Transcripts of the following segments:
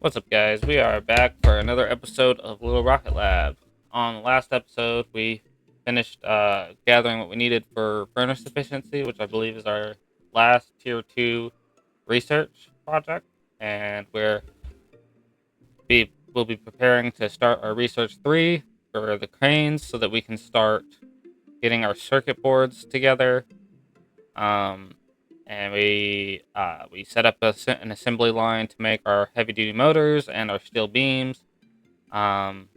What's up, guys? We are back for another episode of Little Rocket Lab. On the last episode, we finished gathering what we needed for furnace efficiency, which I believe is our last Tier 2 research project. And we'll be preparing to start our Research 3 for the cranes so that we can start getting our circuit boards together. Um, and we set up an assembly line to make our heavy duty motors and our steel beams. Um,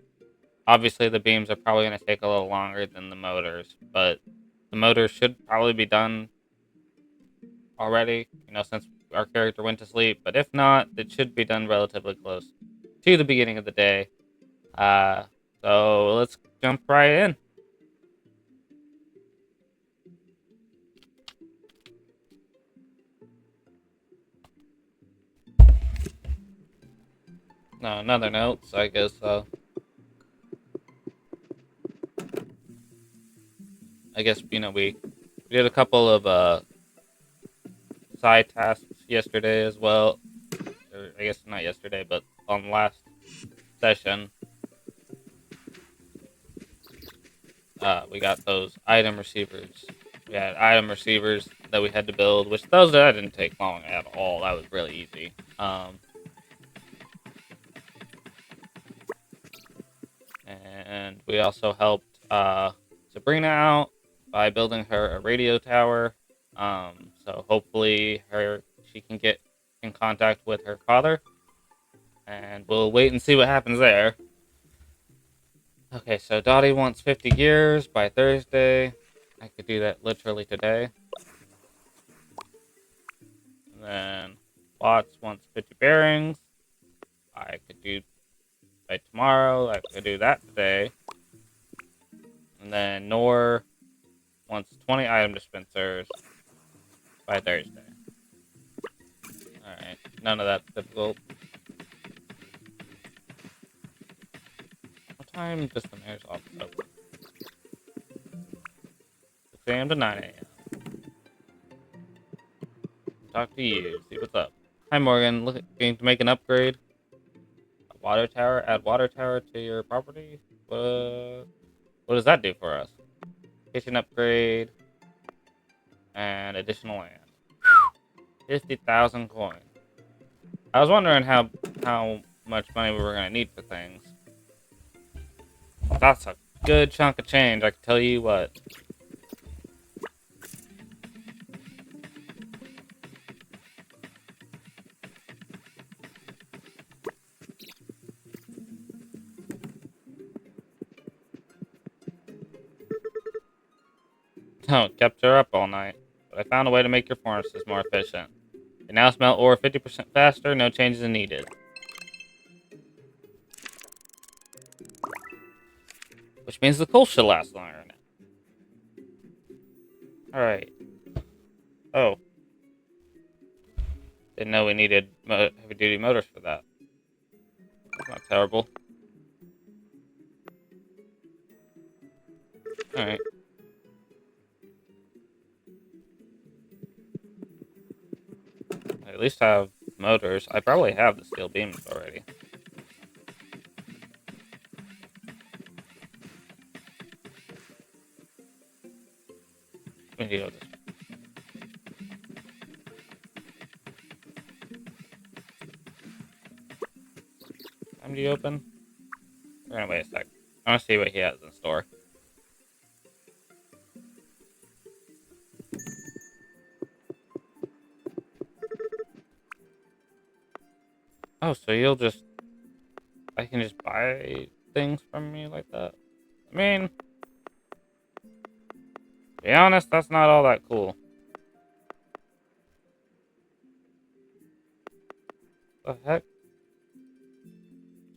Obviously the beams are probably going to take a little longer than the motors, but the motors should probably be done already. Since our character went to sleep. But if not, it should be done relatively close to the beginning of the day. Uh, so let's jump right in. No, another note. So I guess we did a couple of side tasks yesterday as well. Or I guess not yesterday, but on the last session, we got those item receivers. We had item receivers that we had to build, which those that didn't take long at all. That was really easy. And we also helped Sabrina out by building her a radio tower. So hopefully she can get in contact with her father, and we'll wait and see what happens there. Okay, so Dottie wants 50 gears by Thursday. I could do that literally today. And then Watts wants 50 bearings. I could do by tomorrow. I could do that today. And then Nor wants 20 item dispensers by Thursday. Alright, none of that's difficult. What time does the mayor's office open? 6 a.m. to 9 a.m. Talk to you, see what's up. Hi Morgan, looking to make an upgrade. A water tower, add water tower to your property? What does that do for us? Kitchen upgrade and additional land. 50,000 coins. I was wondering how much money we were gonna need for things. That's a good chunk of change, I can tell you what. Oh, kept her up all night. But I found a way to make your furnaces more efficient. They now smelt ore 50% faster, no changes are needed. Which means the coal should last longer now. Alright. Oh. Didn't know we needed heavy duty motors for that. That's not terrible. Alright. At least I have motors. I probably have the steel beams already. We need to go this way. Time do you open? We're gonna wait a sec. I wanna see what he has in store. Oh, so I can just buy things from me like that? I mean, to be honest, that's not all that cool. The heck?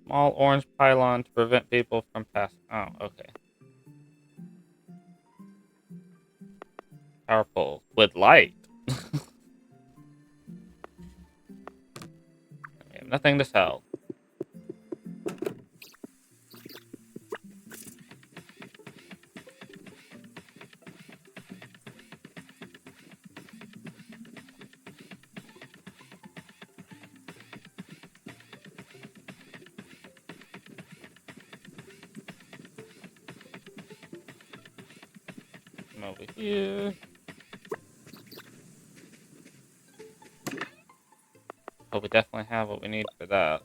Small orange pylon to prevent people from passing. Oh, okay. Powerful. With light. We have nothing to sell. over here. But we definitely have what we need for that.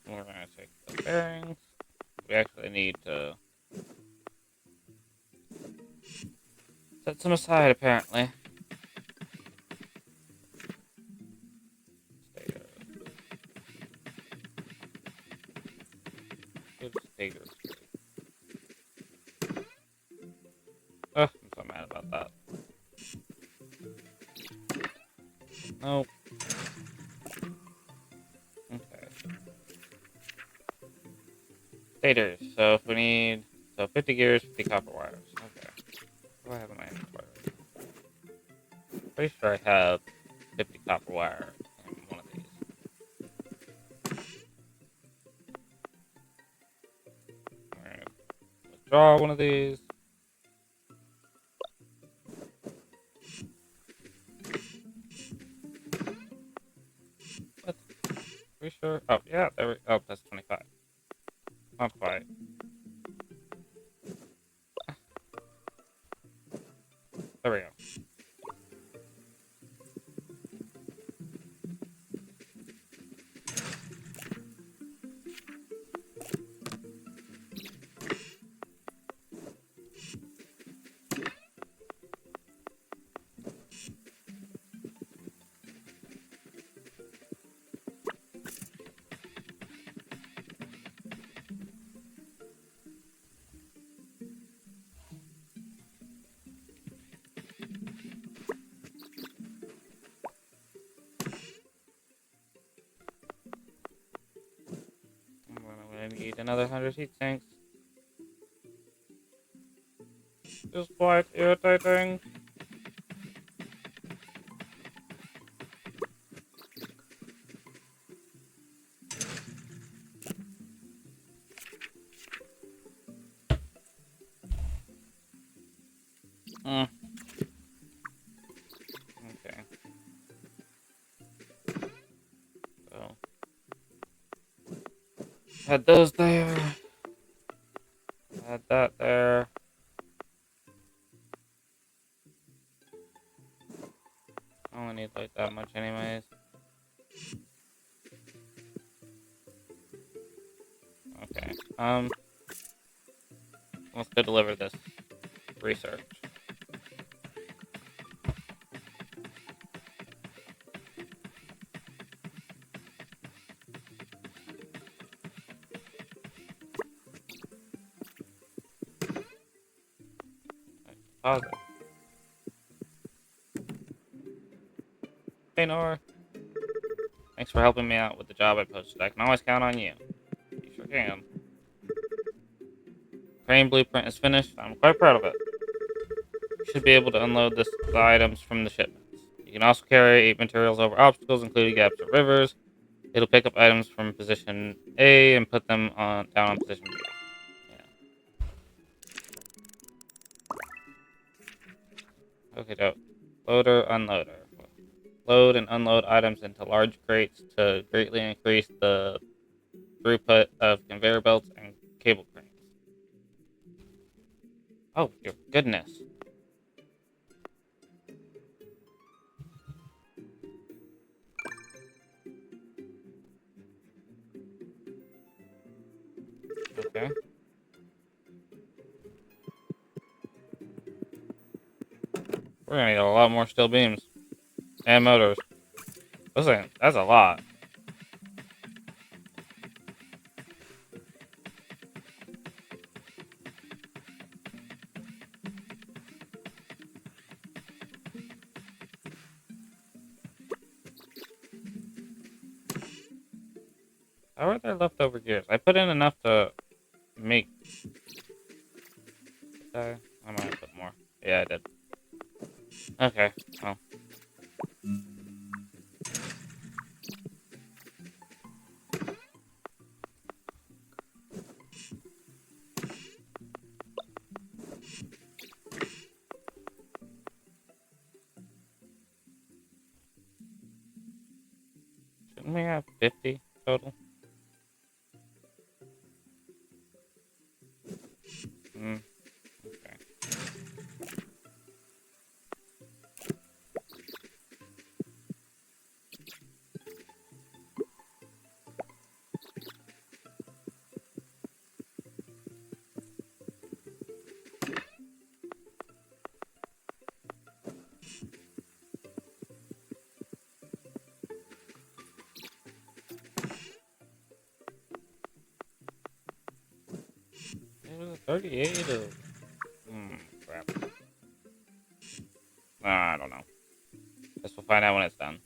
We're gonna take the bearings. We actually need to set some aside, apparently. Stators. Ugh, I'm so mad about that. Nope. Okay. Stators. So if we need 50 gears, 50 copper wires. Okay. What do I have in my inventory? Pretty sure I have 50 copper wire in one of these. We're gonna withdraw one of these. What? Pretty sure. Oh yeah, there we. Oh, that's 25. Not quite. There we go. I'm gonna need another 100 heat sinks. Just quite irritating. Hmm. Okay. So had those there. Had that there. I only need like that much anyways. Okay. Let's go deliver this research. Pause it. Hey Nora. Thanks for helping me out with the job I posted. I can always count on you. You sure can. Crane blueprint is finished. I'm quite proud of it. You should be able to unload the items from the shipments. You can also carry materials over obstacles, including gaps or rivers. It'll pick up items from position A and put them down on position B. Yeah. Okay, dope. Loader, unloader. Load and unload items into large crates to greatly increase the throughput of conveyor belts and cable cranes. Oh, your goodness. Okay. We're gonna need a lot more steel beams and motors. Listen, that's a lot. How are there leftover gears? I put in enough to make. I might put more. Yeah, I did. Okay. Well. 50 total. Mm, okay. It was a 38 of. Crap. I don't know. Guess we'll find out when it's done.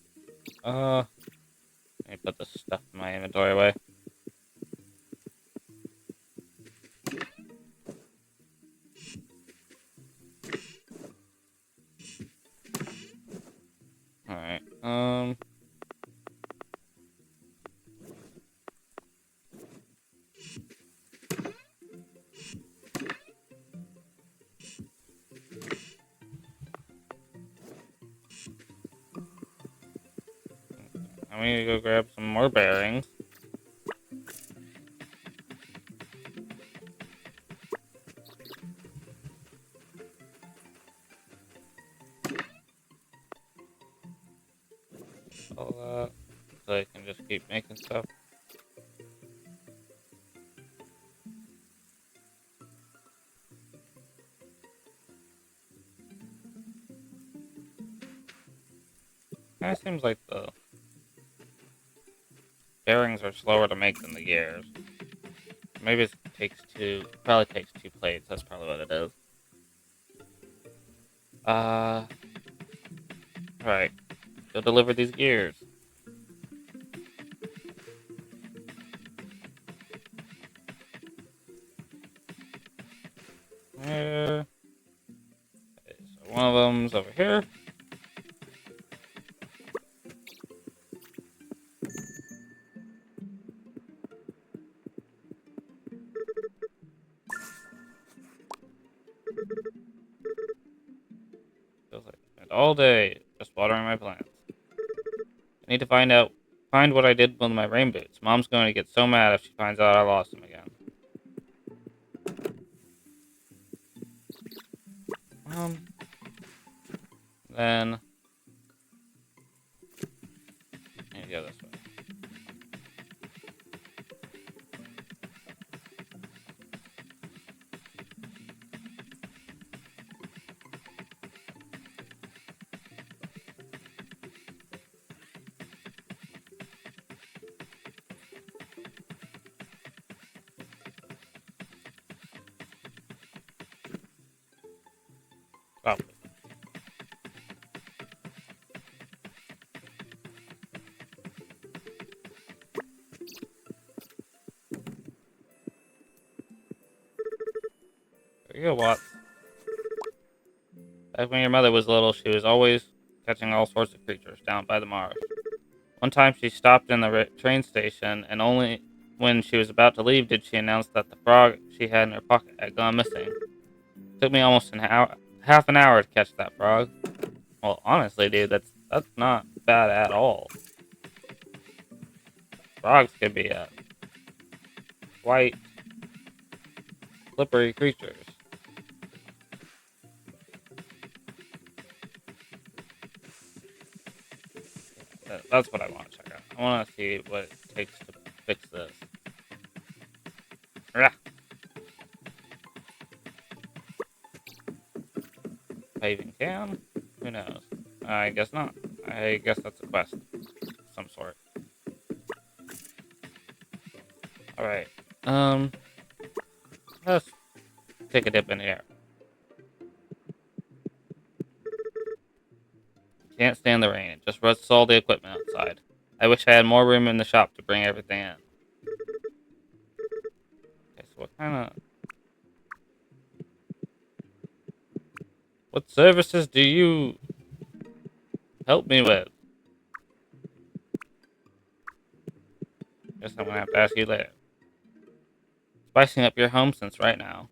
Let me put this stuff in my inventory away. Alright. I'm gonna go grab some more bearings. All that. So I can just keep making stuff. Kinda seems like the bearings are slower to make than the gears. Maybe it probably takes 2 plates. That's probably what it is. Alright. Go deliver these gears. There. Okay, so one of them's over here. Feels like I spent all day just watering my plants. I need to find what I did with my rain boots. Mom's going to get so mad if she finds out I lost them again. Then I need to go this way. Probably. There you go, Watts. Back when your mother was little, she was always catching all sorts of creatures down by the marsh. One time she stopped in the train station, and only when she was about to leave did she announce that the frog she had in her pocket had gone missing. It took me almost half an hour to catch that frog. Well, honestly, dude, that's not bad at all. Frogs can be quite slippery creatures. That's what I want to check out. I want to see what it takes to fix this. Rah. Paving can? Who knows? I guess not. I guess that's a quest of some sort. Alright. Let's take a dip in here. Can't stand the rain. It just rusts all the equipment outside. I wish I had more room in the shop to bring everything in. Okay, so what services do you help me with? Guess I'm gonna have to ask you later. Spicing up your home since right now.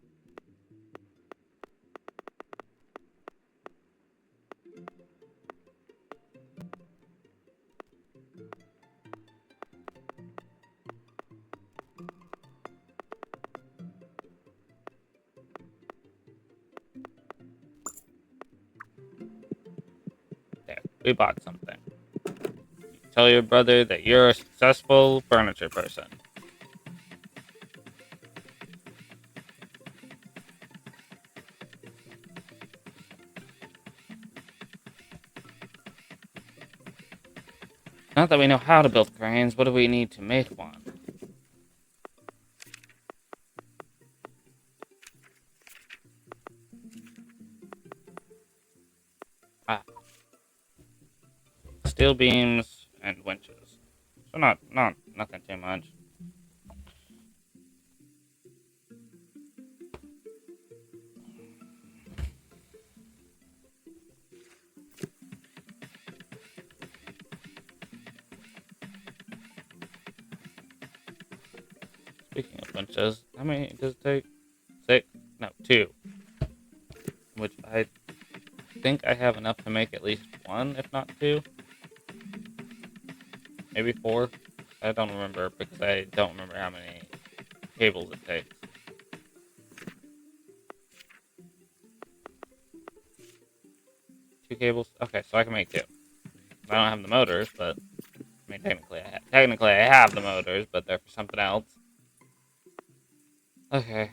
We bought something. Tell your brother that you're a successful furniture person. Not that we know how to build cranes, what do we need to make one? Ah, steel beams and winches. So nothing too much. Speaking of winches, how many does it take? 6? No, 2. Which I think I have enough to make at least 1, if not 2. Maybe 4. I don't remember because I don't remember how many cables it takes. 2 cables? Okay, so I can make 2. I don't have the motors, but I mean technically I have the motors, but they're for something else. Okay.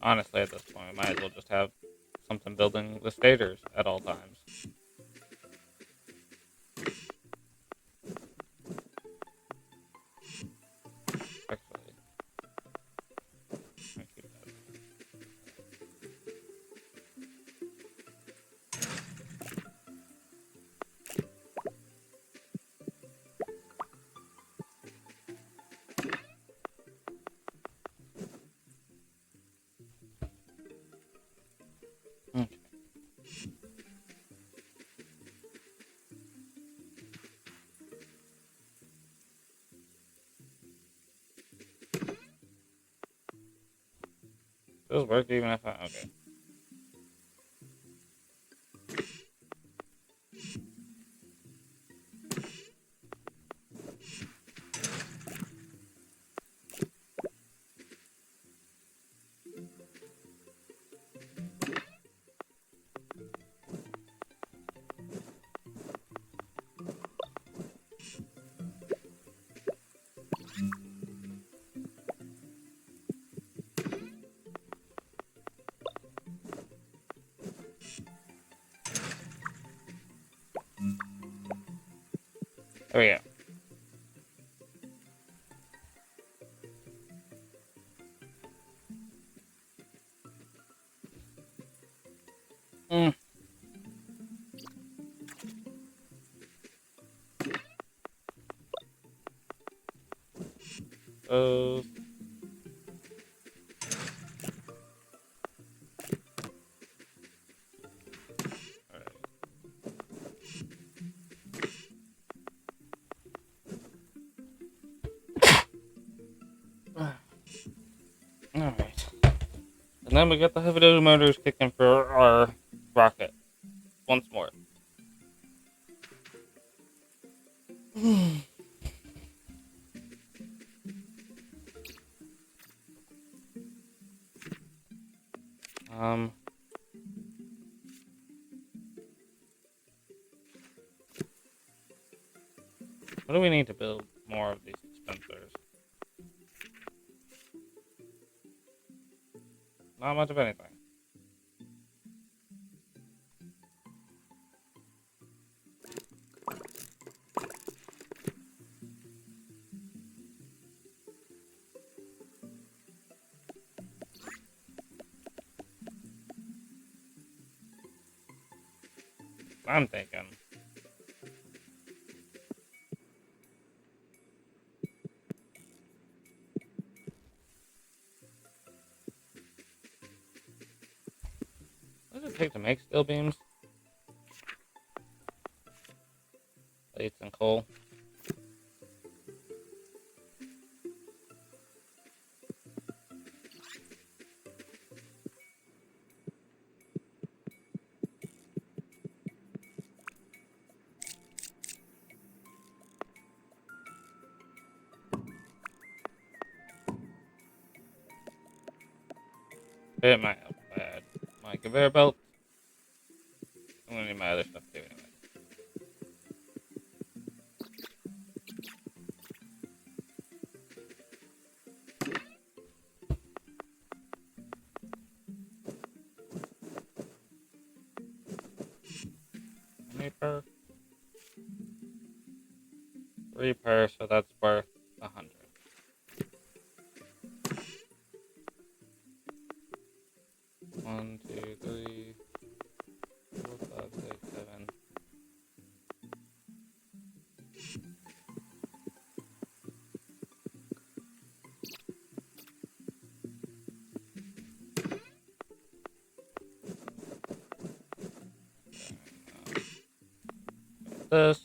Honestly, at this point, we might as well just have something building the stators at all times. Actually, let me keep that. Okay. Does this work even if I... Okay. There we go. Mm. Uh, Alright. And then we got the heavy duty motors kicking for our rocket. Once more. um... What do we need to build more of these dispensers? Not much of anything. I'm thinking. What does it take to make steel beams? Plates and coal. It might help if I add my conveyor belt. I'm gonna need my other stuff too anyway. How many per? 3 per, so that's worth 100. 1, 2, 3, 4, 5, 6, 7. This,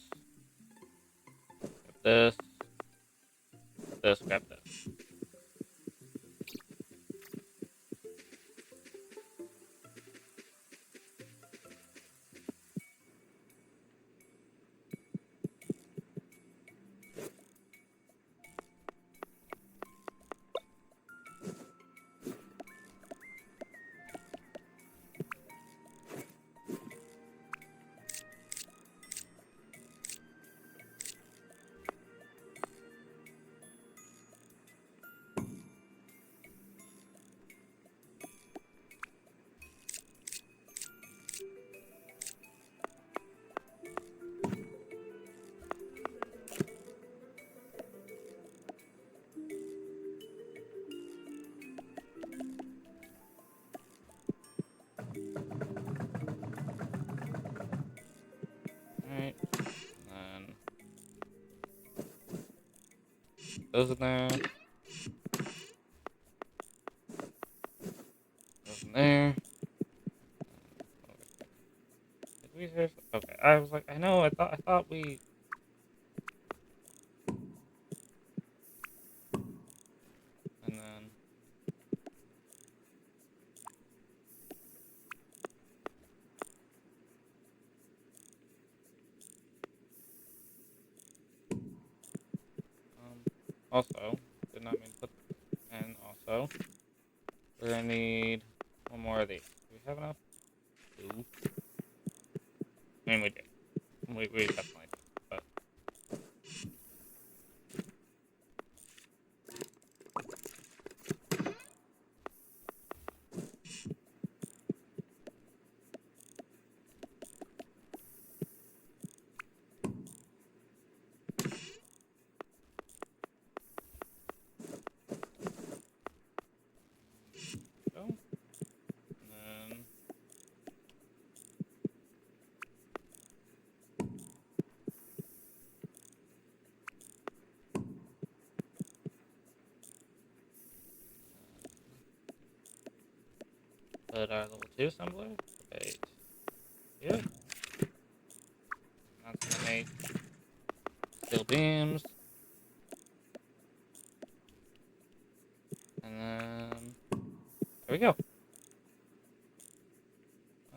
this, grab this. Alright, and then those in there, those in there. Did we seriously? Okay, I was like, I know, I thought we. And then also did not mean to put. And also, we're gonna need one more of these. Do we have enough? 2. I mean, we do. We definitely do. But go. And then put our level 2 assembler right here. That's gonna make steel beams. And then there we go.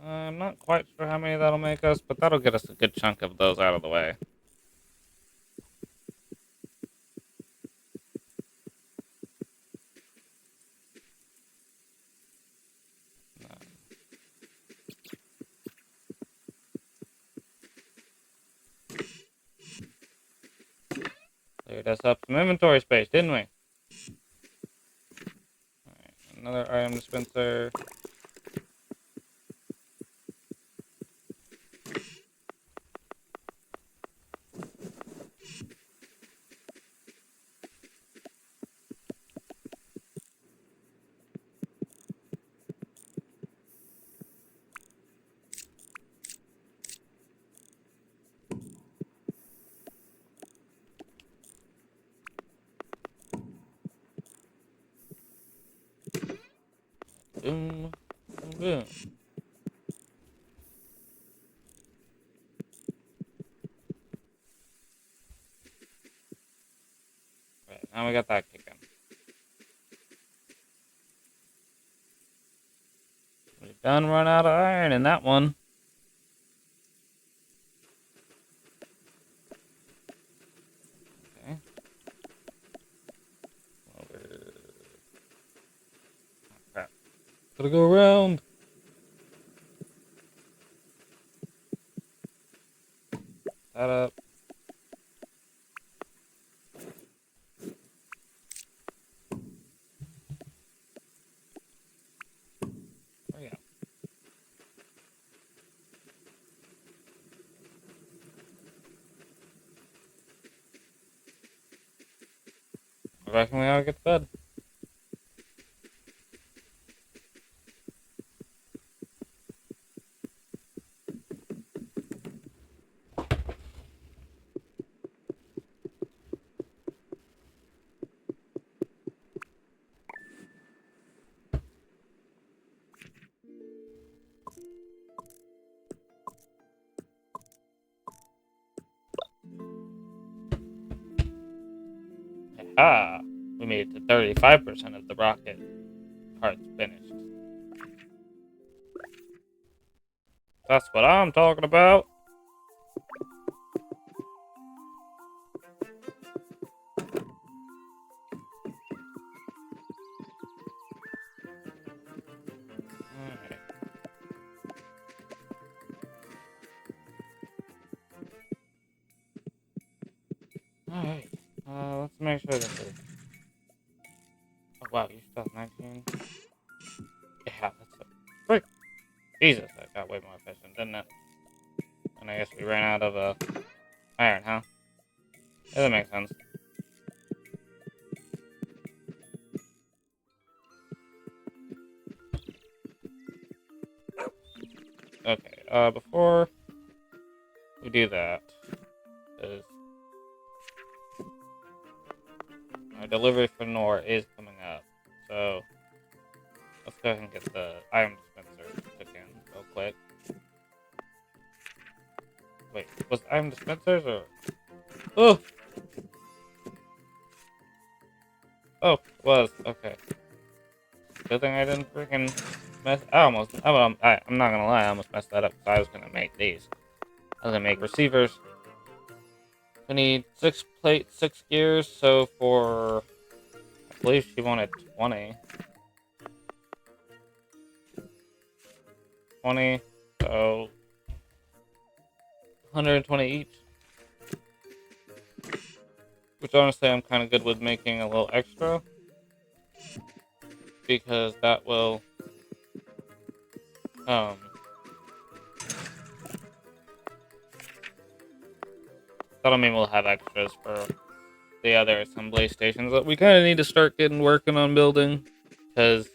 I'm not quite sure how many that'll make us, but that'll get us a good chunk of those out of the way. Cleared us up some inventory space, didn't we? Alright, another item dispenser. Boom, boom, boom. Right, now we got that kicking. We've done run out of iron in that one. Okay. Well, oh, crap. Gotta go around. That up. There we go. I reckon we ought to get to bed. Aha! We made it to 35% of the rocket parts finished. That's what I'm talking about. Alright. Alright. Let's make sure that the... Oh, wow, you still have 19? Yeah, that's a... Frick! Jesus, that got way more efficient, didn't it? And I guess we ran out of, iron, huh? Yeah, that makes sense. Okay, before we do that, is our delivery for Nor is coming up, so let's go ahead and get the item dispenser took in real quick. Wait, was it item dispensers or... Oh! Oh, it was. Okay. Good thing I didn't freaking mess... I'm not gonna lie, I almost messed that up because I was gonna make these. I was gonna make receivers. I need 6 plates, 6 gears, so for... I believe she wanted 20. 20, so... 120 each. Which honestly I'm kind of good with making a little extra. Because that will... That'll mean we'll have extras for the other assembly stations that we kind of need to start working on building. Because,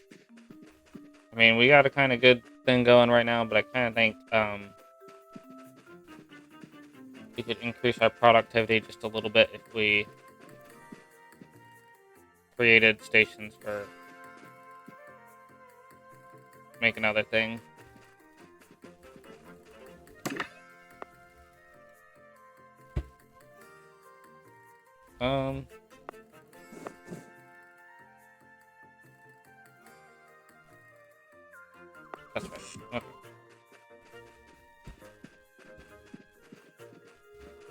I mean, we got a kind of good thing going right now, but I kind of think we could increase our productivity just a little bit if we created stations for make another thing. That's right. Okay.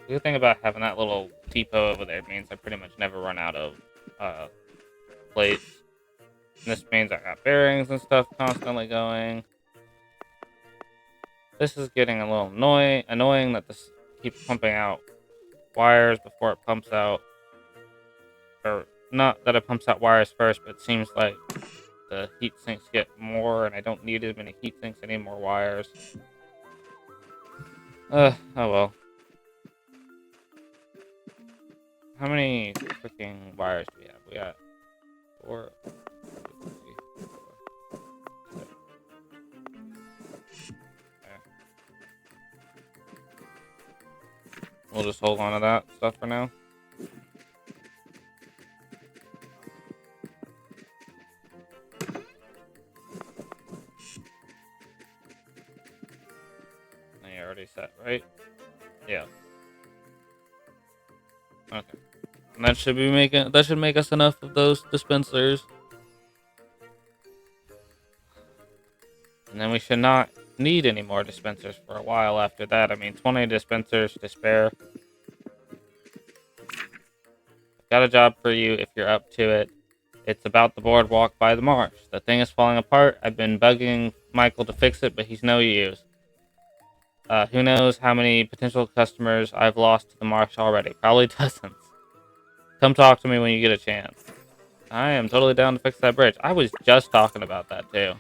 The good thing about having that little depot over there means I pretty much never run out of plates. And this means I got bearings and stuff constantly going. This is getting a little annoying that this keeps pumping out wires before it pumps out, or not that it pumps out wires first, but it seems like the heat sinks get more and I don't need as many heat sinks, I need more wires. Oh well. How many freaking wires do we have? We got 4, 2, 3, 4, 6. Okay. We'll just hold on to that stuff for now. Already set, right? Yeah. Okay. And that should make us enough of those dispensers. And then we should not need any more dispensers for a while after that. I mean, 20 dispensers to spare. Got a job for you if you're up to it. It's about the boardwalk by the marsh. The thing is falling apart. I've been bugging Michael to fix it, but he's no use. Who knows how many potential customers I've lost to the marsh already. Probably dozens. Come talk to me when you get a chance. I am totally down to fix that bridge. I was just talking about that, too.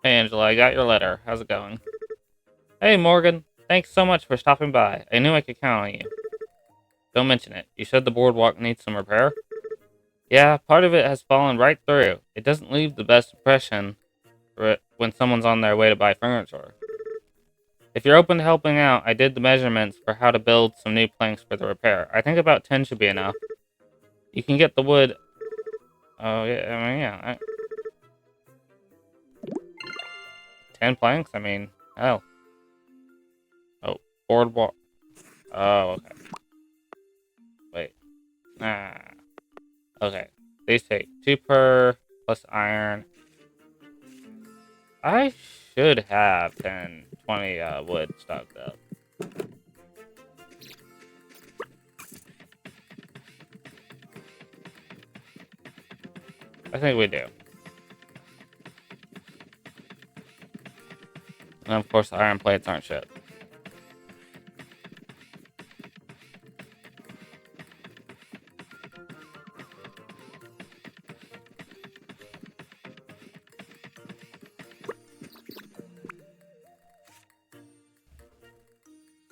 Hey, Angela, I got your letter. How's it going? Hey, Morgan. Thanks so much for stopping by. I knew I could count on you. Don't mention it. You said the boardwalk needs some repair? Yeah, part of it has fallen right through. It doesn't leave the best impression when someone's on their way to buy furniture. If you're open to helping out, I did the measurements for how to build some new planks for the repair. I think about 10 should be enough. You can get the wood. Oh, yeah, I mean, yeah. 10 planks? I mean, hell. Oh, boardwalk. Oh, okay. Wait. Ah. Okay. These take 2 per plus iron. I should have 10, 20 wood stocked up. I think we do. And of course, the iron plates aren't shit.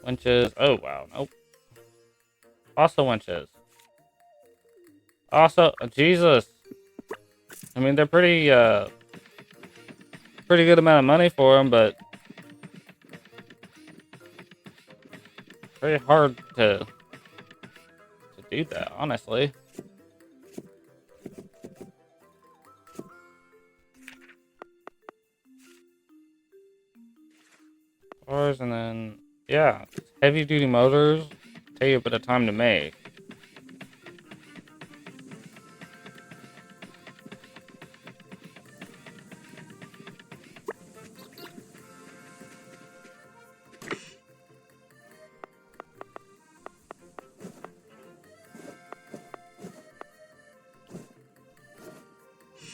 Winches. Oh, wow. Nope. Also winches. Also, Jesus. I mean, they're pretty good amount of money for them, but very hard to do that, honestly. Cars, and then, yeah, heavy duty motors take a bit of time to make.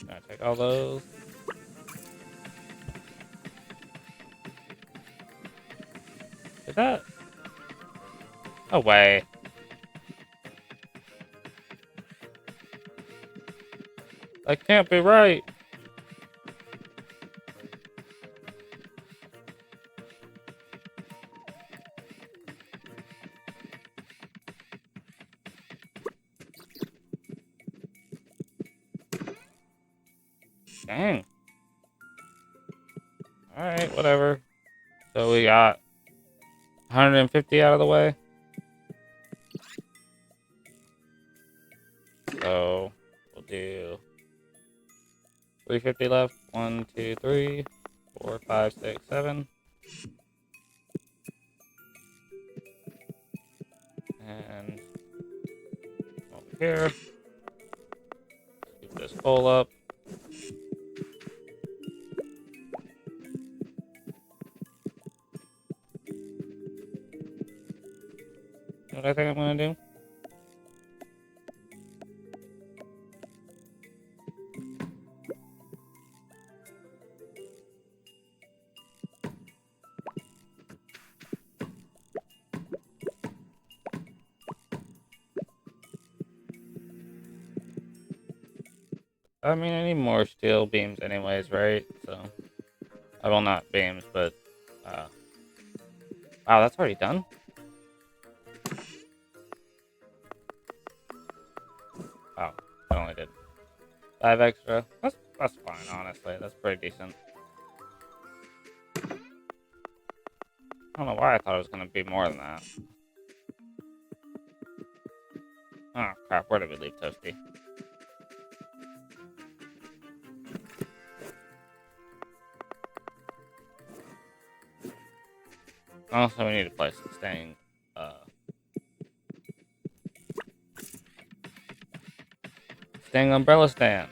Gonna take all those. Is that? No way. That can't be right. Dang. Alright, whatever. So we got 150 out of the way. So we'll do 350 left. 1, 2, 3, 4, 5, 6, 7. And over here. Keep this coal up. What I think I'm gonna do? I mean, I need more steel beams anyways, right? So, well, not beams, but, wow, that's already done? Oh, I only did 5 extra. That's fine, honestly. That's pretty decent. I don't know why I thought it was gonna be more than that. Oh crap, where did we leave Toasty? Also, we need to place a staying umbrella stand.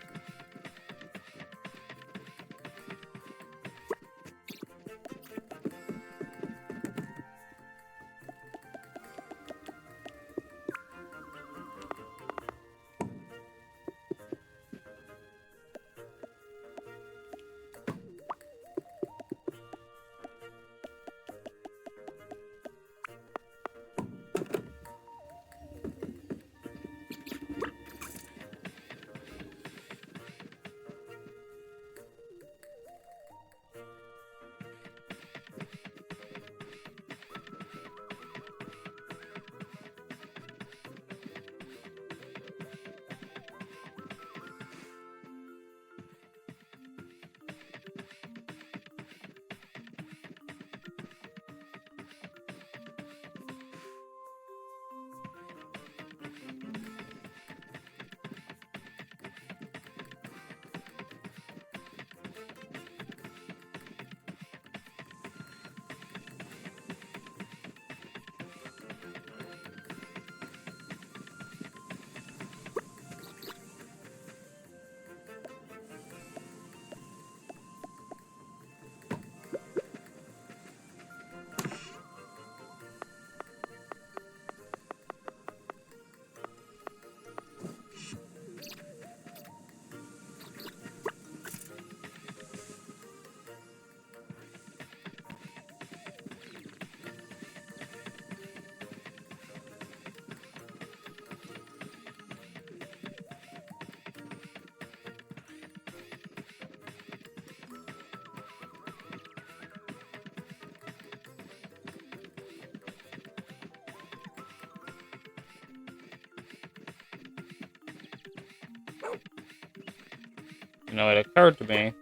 You know, it occurred to me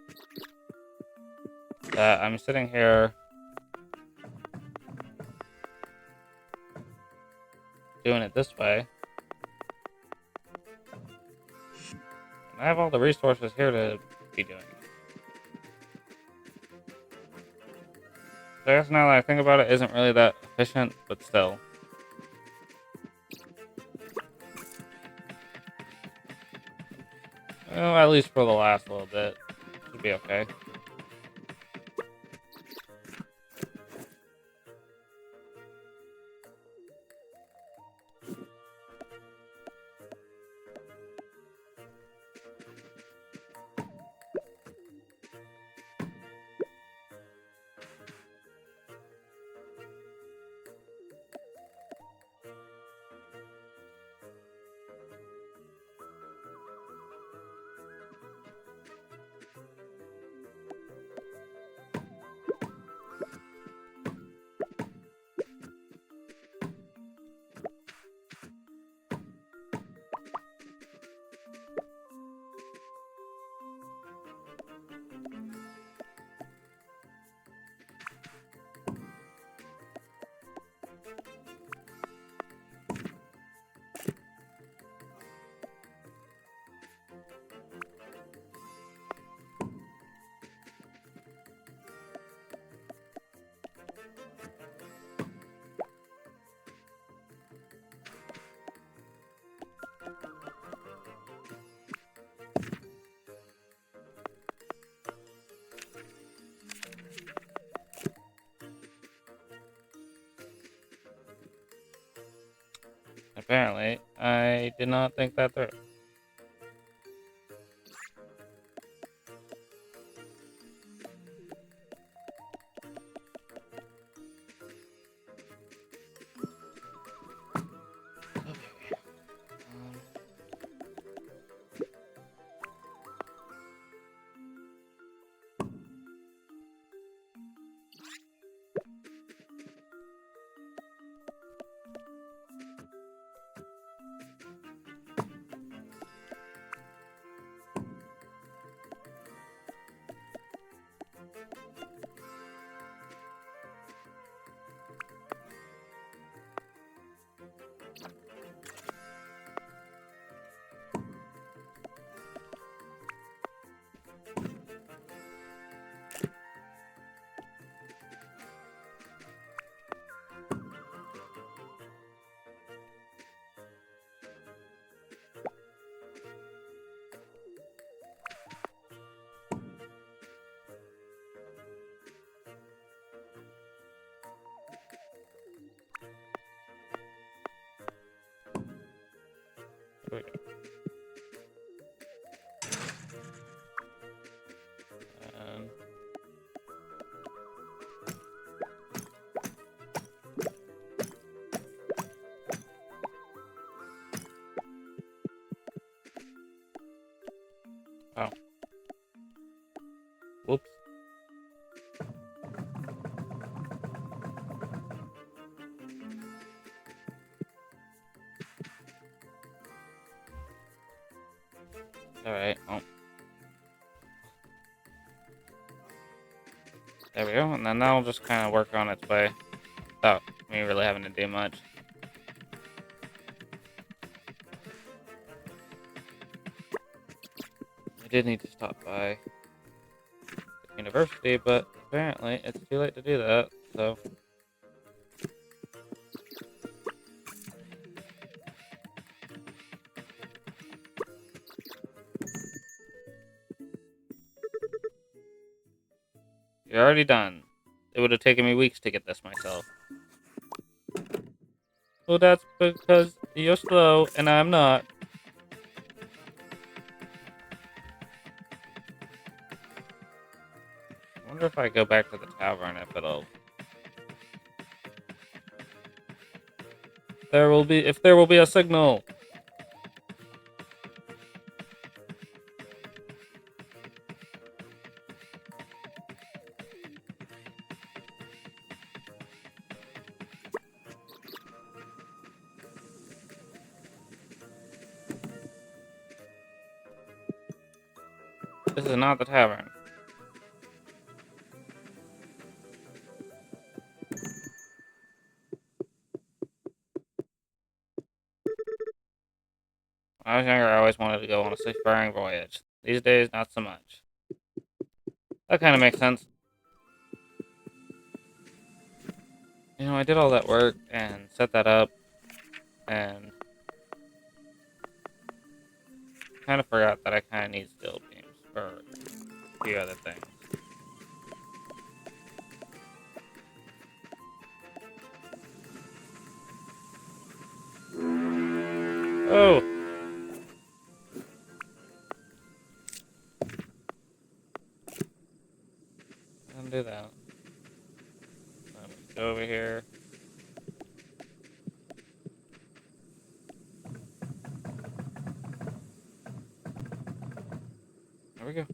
that I'm sitting here doing it this way. And I have all the resources here to be doing it. So I guess now that I think about it, isn't really that efficient, but still. Well, at least for the last little bit. Should be okay. Apparently, I did not think that through. There we go. And oh, whoops. All right. Oh, there we go. And then that'll just kind of work on its way without me really having to do much. I did need to stop by the university, but apparently it's too late to do that. So you're already done. It would have taken me weeks to get this myself. Well, that's because you're slow and I'm not. I wonder if I go back to the tavern if it'll. If there will be a signal. This is not the tavern. When I was younger, I always wanted to go on a seafaring voyage. These days, not so much. That kind of makes sense. You know, I did all that work and set that up, and kind of forgot that I kind of need steel beams for a few other things. Oh! Undo that. Go over here. There we go.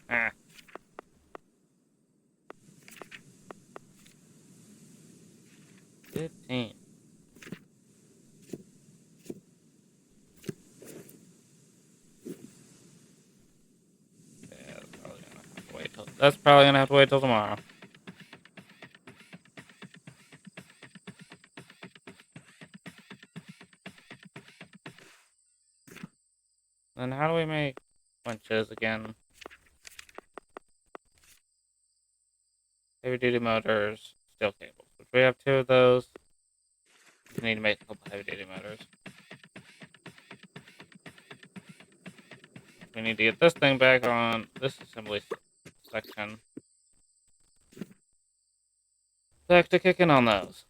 Ah. 15. Yeah, that's probably gonna have to wait till tomorrow. Then how do we make winches again? Heavy duty motors, steel cables. Which we have 2 of those. We need to make a couple heavy duty motors. We need to get this thing back on this assembly section. Back to kicking on those.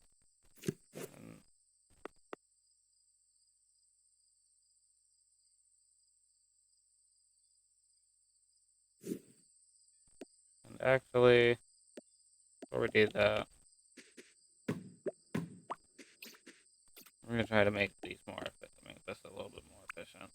And actually, before we do that, we're gonna try to make these more efficient. Make this a little bit more efficient.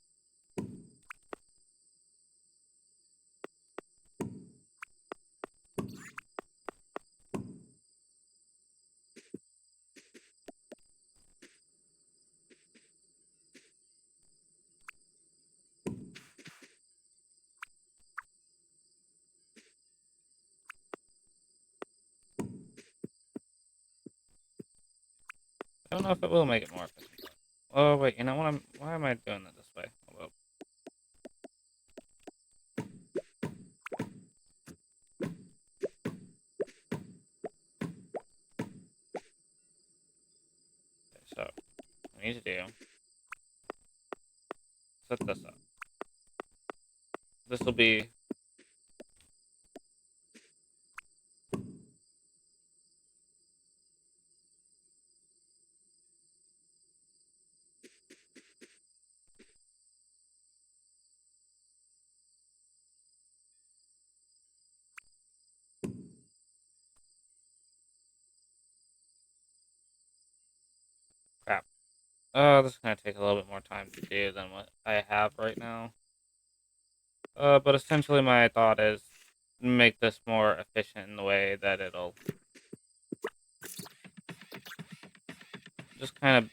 I don't know if it will make it more efficient. Oh wait, you know what? Why am I doing it this way? Hold up. Okay, so what I need to do, set this up. This will be crap. Oh, this is gonna take a little bit more time to do than what I have right now. But essentially my thought is make this more efficient in the way that it'll just kind of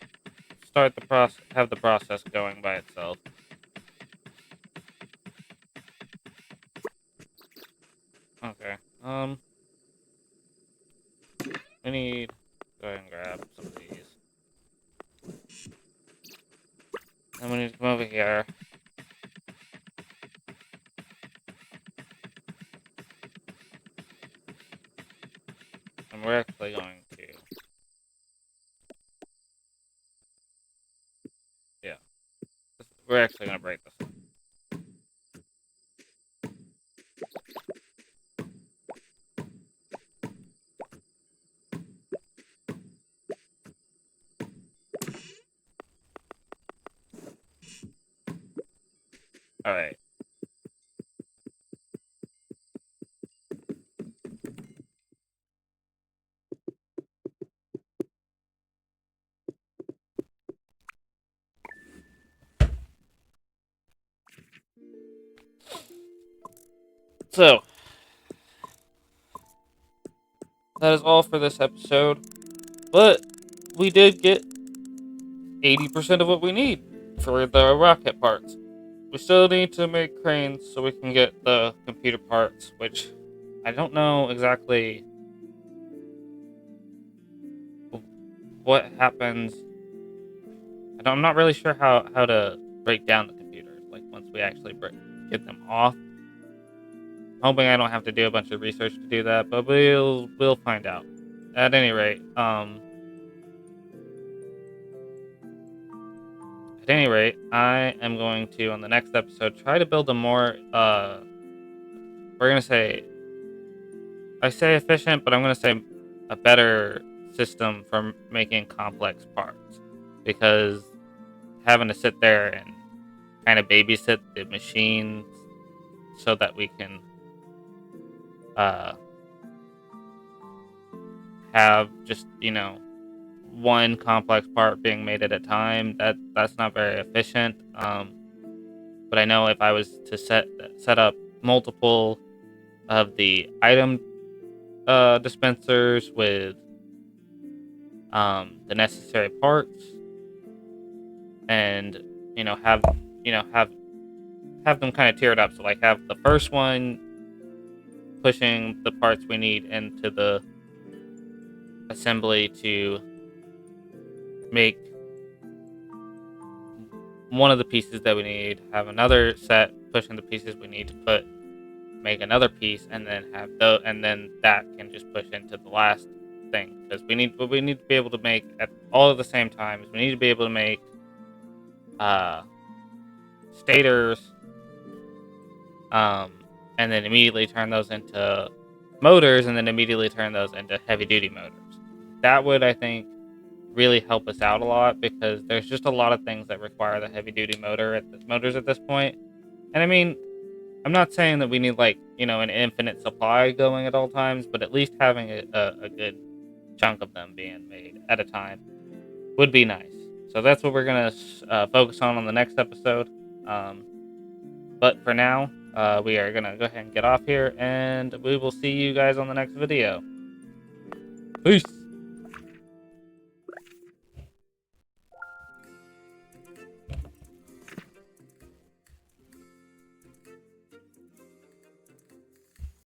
start the process, have the process going by itself. Okay. We need go ahead and grab some of these. Then we need to come over here. And we're actually going to, yeah, we're actually going to break this one. All right. So, that is all for this episode. But we did get 80% of what we need for the rocket parts. We still need to make cranes so we can get the computer parts, which I don't know exactly what happens. I'm not really sure how to break down the computers, like once we actually get them off. Hoping I don't have to do a bunch of research to do that, but we'll find out. At any rate, I am going to on the next episode try to build a more we're gonna say I say efficient, but I'm gonna say a better system for making complex parts because having to sit there and kind of babysit the machines so that we can uh have just one complex part being made at a time. That's not very efficient. But I know if I was to set up multiple of the item dispensers with the necessary parts, and have have them kind of tiered up. So like have the first one pushing the parts we need into the assembly to make one of the pieces that we need, have another set pushing the pieces we need to make another piece, and then and then that can just push into the last thing because we need to be able to make at all at the same time is we need to be able to make uh stators, um and then immediately turn those into motors, and then immediately turn those into heavy duty motors. That would, I think, really help us out a lot because there's just a lot of things that require the heavy duty motors at this point. And I mean, I'm not saying that we need like an infinite supply going at all times, but at least having a good chunk of them being made at a time would be nice. So that's what we're gonna focus on the next episode. Um, but for now, we are gonna go ahead and get off here, and we will see you guys on the next video. Peace.